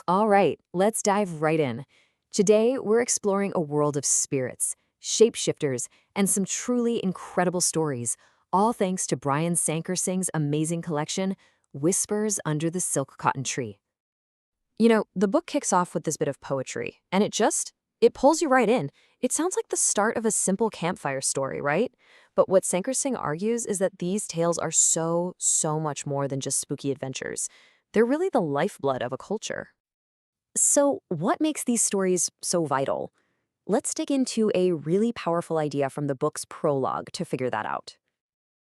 All right, let's dive right in. Today, we're exploring a world of spirits, shapeshifters, and some truly incredible stories, all thanks to Brian Sankersing's amazing collection, Whispers Under the Silk Cotton Tree. The book kicks off with this bit of poetry, and it pulls you right in. It sounds like the start of a simple campfire story, right? But what Sankersing argues is that these tales are so much more than just spooky adventures. They're really the lifeblood of a culture. So, what makes these stories so vital? Let's dig into a really powerful idea from the book's prologue to figure that out.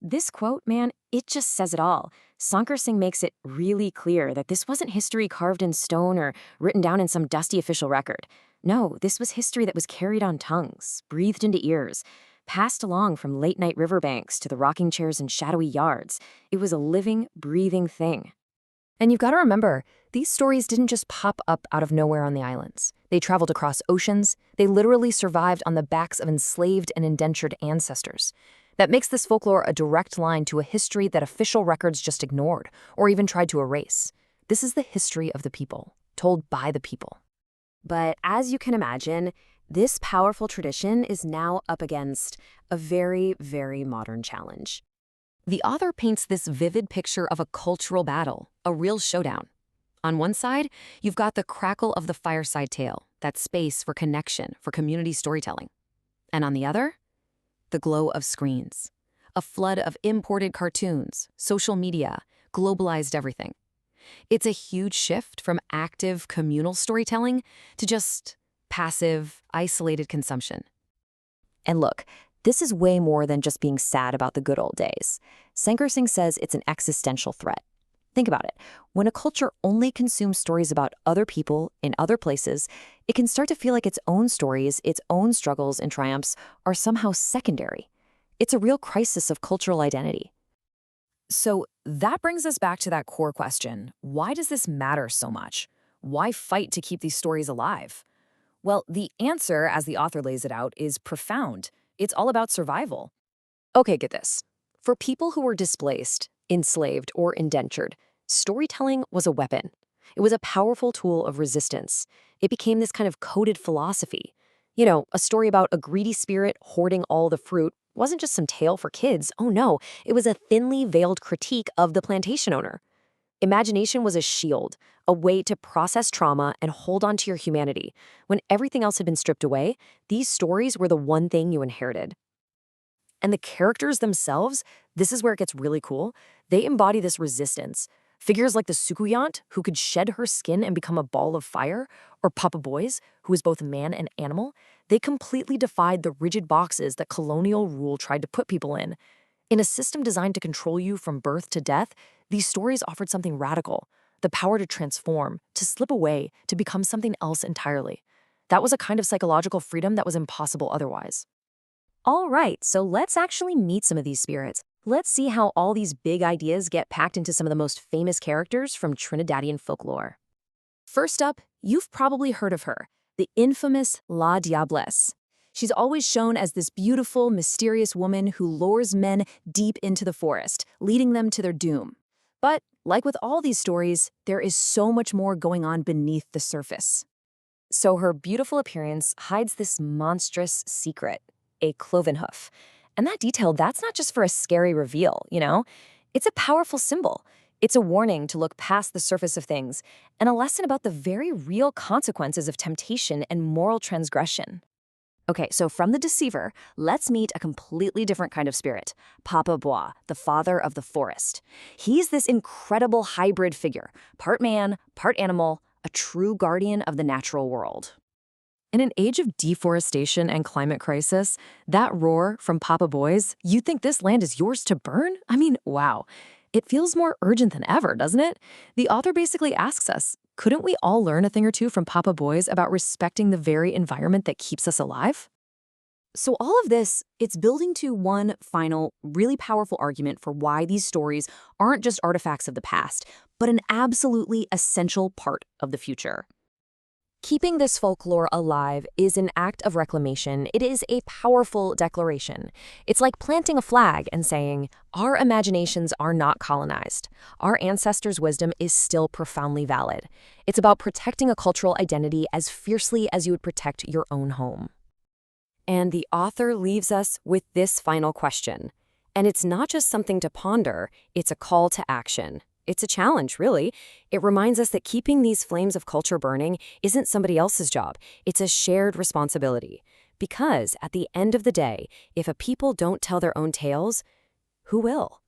This quote, man, it just says it all. Sankar Singh makes it really clear that this wasn't history carved in stone or written down in some dusty official record. No, this was history that was carried on tongues, breathed into ears, passed along from late-night riverbanks to the rocking chairs in shadowy yards. It was a living, breathing thing. And you've got to remember, these stories didn't just pop up out of nowhere on the islands. They traveled across oceans. They literally survived on the backs of enslaved and indentured ancestors. That makes this folklore a direct line to a history that official records just ignored or even tried to erase. This is the history of the people, told by the people. But as you can imagine, this powerful tradition is now up against a very modern challenge. The author paints this vivid picture of a cultural battle, a real showdown. On one side, you've got the crackle of the fireside tale, that space for connection, for community storytelling. And on the other, the glow of screens, a flood of imported cartoons, social media, globalized everything. It's a huge shift from active communal storytelling to just passive, isolated consumption. And look, this is way more than just being sad about the good old days. Sankar Singh says it's an existential threat. Think about it. When a culture only consumes stories about other people in other places, it can start to feel like its own stories, its own struggles and triumphs are somehow secondary. It's a real crisis of cultural identity. So that brings us back to that core question. Why does this matter so much? Why fight to keep these stories alive? Well, the answer, as the author lays it out, is profound. It's all about survival. Okay, get this. For people who were displaced, enslaved, or indentured, storytelling was a weapon. It was a powerful tool of resistance. It became this kind of coded philosophy. A story about a greedy spirit hoarding all the fruit wasn't just some tale for kids. Oh no, it was a thinly veiled critique of the plantation owner. Imagination was a shield, a way to process trauma and hold on to your humanity. When everything else had been stripped away, these stories were the one thing you inherited. And the characters themselves, this is where it gets really cool, they embody this resistance. Figures like the Sukuyant, who could shed her skin and become a ball of fire, or Papa Boys, who is both man and animal, they completely defied the rigid boxes that colonial rule tried to put people in. In a system designed to control you from birth to death, these stories offered something radical, the power to transform, to slip away, to become something else entirely. That was a kind of psychological freedom that was impossible otherwise. All right, so let's actually meet some of these spirits. Let's see how all these big ideas get packed into some of the most famous characters from Trinidadian folklore. First up, you've probably heard of her, the infamous La Diablesse. She's always shown as this beautiful, mysterious woman who lures men deep into the forest, leading them to their doom. But, like with all these stories, there is so much more going on beneath the surface. So her beautiful appearance hides this monstrous secret, a cloven hoof. And that detail, that's not just for a scary reveal, It's a powerful symbol. It's a warning to look past the surface of things, and a lesson about the very real consequences of temptation and moral transgression. Okay, so from the deceiver, let's meet a completely different kind of spirit, Papa Bois, the father of the forest. He's this incredible hybrid figure, part man, part animal, a true guardian of the natural world. In an age of deforestation and climate crisis, that roar from Papa Boys, "You think this land is yours to burn?" I mean, wow. It feels more urgent than ever, doesn't it? The author basically asks us, couldn't we all learn a thing or two from Papa Boys about respecting the very environment that keeps us alive? So all of this, it's building to one final, really powerful argument for why these stories aren't just artifacts of the past, but an absolutely essential part of the future. Keeping this folklore alive is an act of reclamation. It is a powerful declaration. It's like planting a flag and saying, our imaginations are not colonized. Our ancestors' wisdom is still profoundly valid. It's about protecting a cultural identity as fiercely as you would protect your own home. And the author leaves us with this final question. And it's not just something to ponder, it's a call to action. It's a challenge, really. It reminds us that keeping these flames of culture burning isn't somebody else's job. It's a shared responsibility. Because at the end of the day, if a people don't tell their own tales, who will?